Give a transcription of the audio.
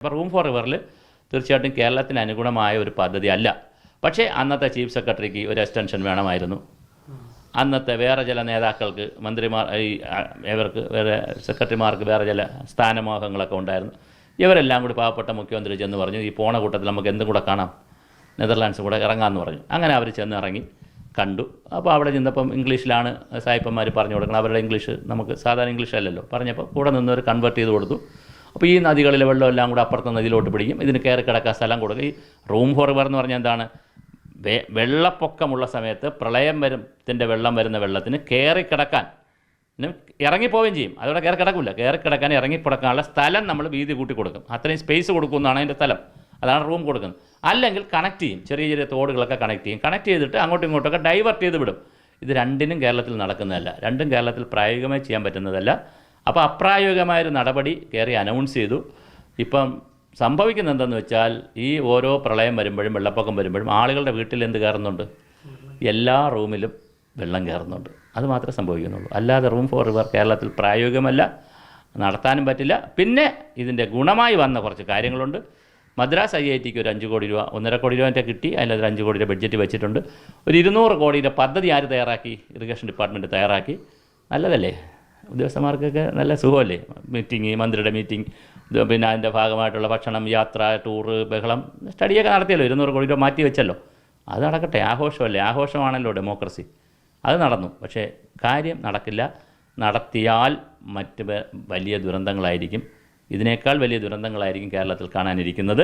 അപ്പോൾ room for റിവറിൽ തീർച്ചയായിട്ടും കേരളത്തിന് അനുഗുണമായ ഒരു പദ്ധതി അല്ല. പക്ഷേ അന്നത്തെ ചീഫ് സെക്രട്ടറിക്ക് ഒരു എക്സ്റ്റൻഷൻ വേണമായിരുന്നു. അന്നത്തെ വേറെ ചില നേതാക്കൾക്ക്, മന്ത്രിമാർ, ഇവർക്ക് വേറെ സെക്രട്ടറിമാർക്ക് വേറെ ചില സ്ഥാനമോഹങ്ങളൊക്കെ ഉണ്ടായിരുന്നു. ഇവരെല്ലാം കൂടി പാവപ്പെട്ട മുഖ്യമന്ത്രി ചെന്ന് പറഞ്ഞു, ഈ പോണ കൂട്ടത്തിൽ നമുക്ക് എന്തും കൂടെ കാണാം, നെതർലാൻഡ്സ് കൂടെ ഇറങ്ങാമെന്ന് പറഞ്ഞു. അങ്ങനെ അവർ ചെന്ന് ഇറങ്ങി കണ്ടു. അപ്പോൾ അവിടെ ചെന്നപ്പം ഇംഗ്ലീഷിലാണ് സായിപ്പന്മാർ പറഞ്ഞു കൊടുക്കണം. അവരുടെ ഇംഗ്ലീഷ് നമുക്ക് സാധാരണ ഇംഗ്ലീഷ് അല്ലല്ലോ. പറഞ്ഞപ്പോൾ കൂടെ നിന്നവർ കൺവേർട്ട് ചെയ്ത് കൊടുത്തു. അപ്പോൾ ഈ നദികളിലെ വെള്ളമെല്ലാം കൂടെ അപ്പുറത്തെ നദിയിലോട്ട് പിടിക്കും. ഇതിന് കയറി കിടക്കാൻ സ്ഥലം കൊടുക്കും. ഈ റൂം ഫോർ റിവർ എന്ന് പറഞ്ഞാൽ എന്താണ്? വെള്ളപ്പൊക്കമുള്ള സമയത്ത് പ്രളയത്തിൻ്റെ വെള്ളം വരുന്ന വെള്ളത്തിന് കയറി കിടക്കാൻ ഇറങ്ങിപ്പോവുകയും ചെയ്യും. അതോടെ കയറി കിടക്കില്ല. കയറി കിടക്കാൻ ഇറങ്ങിക്കിടക്കാനുള്ള സ്ഥലം നമ്മൾ വീതി കൂട്ടി കൊടുക്കും. അത്രയും സ്പേസ് കൊടുക്കുമെന്നാണ് അതിൻ്റെ സ്ഥലം. അതാണ് റൂം കൊടുക്കുന്നത്. അല്ലെങ്കിൽ കണക്ട് ചെയ്യും, ചെറിയ ചെറിയ തോടുകളൊക്കെ കണക്ട് ചെയ്യും. കണക്ട് ചെയ്തിട്ട് അങ്ങോട്ടും ഇങ്ങോട്ടൊക്കെ ഡൈവേർട്ട് ചെയ്ത് വിടും. ഇത് രണ്ടിനും കേരളത്തിൽ നടക്കുന്നതല്ല. രണ്ടും കേരളത്തിൽ പ്രായോഗികമായി ചെയ്യാൻ പറ്റുന്നതല്ല. അപ്പോൾ അപ്രായോഗികമായൊരു നടപടി കയറി അനൗൺസ് ചെയ്തു. ഇപ്പം സംഭവിക്കുന്നത് എന്തെന്ന് വെച്ചാൽ, ഈ ഓരോ പ്രളയം വരുമ്പോഴും വെള്ളപ്പൊക്കം വരുമ്പോഴും ആളുകളുടെ വീട്ടിൽ എന്ത് കയറുന്നുണ്ട്? എല്ലാ റൂമിലും വെള്ളം കയറുന്നുണ്ട്. അത് മാത്രമേ സംഭവിക്കുന്നുള്ളൂ. അല്ലാതെ റൂം ഫോർ റിവർ കേരളത്തിൽ പ്രായോഗികമല്ല, നടത്താനും പറ്റില്ല. പിന്നെ ഇതിൻ്റെ ഗുണമായി വന്ന കുറച്ച് കാര്യങ്ങളുണ്ട്. മദ്രാസ് IITക്ക് ഒരു 5 കോടി രൂപ, 1.5 കോടി രൂപ കിട്ടി. അതിലൊരു 5 കോടി രൂപ ബഡ്ജറ്റ് വെച്ചിട്ടുണ്ട്. ഒരു 200 കോടിയുടെ പദ്ധതി ആര് തയ്യാറാക്കി? ഇറിഗേഷൻ ഡിപ്പാർട്ട്മെൻറ്റ് തയ്യാറാക്കി. നല്ലതല്ലേ? ഉദ്യോഗസ്ഥന്മാർക്കൊക്കെ നല്ല സുഖമല്ലേ? മീറ്റിംഗ്, മന്ത്രിയുടെ മീറ്റിംഗ്, പിന്നെ അതിൻ്റെ ഭാഗമായിട്ടുള്ള ഭക്ഷണം, യാത്ര, ടൂറ്, ബഹളം, സ്റ്റഡിയൊക്കെ നടത്തിയല്ലോ. 200 കോടി രൂപ മാറ്റി വെച്ചല്ലോ. അത് നടക്കട്ടെ. ആഘോഷമല്ലേ? ആഘോഷമാണല്ലോ ഡെമോക്രസി. അത് നടന്നു. പക്ഷേ കാര്യം നടക്കില്ല. നടത്തിയാൽ മറ്റ് വലിയ ദുരന്തങ്ങളായിരിക്കും. ഇതിനേക്കാൾ വലിയ ദുരന്തങ്ങളായിരിക്കും കേരളത്തിൽ കാണാനിരിക്കുന്നത്.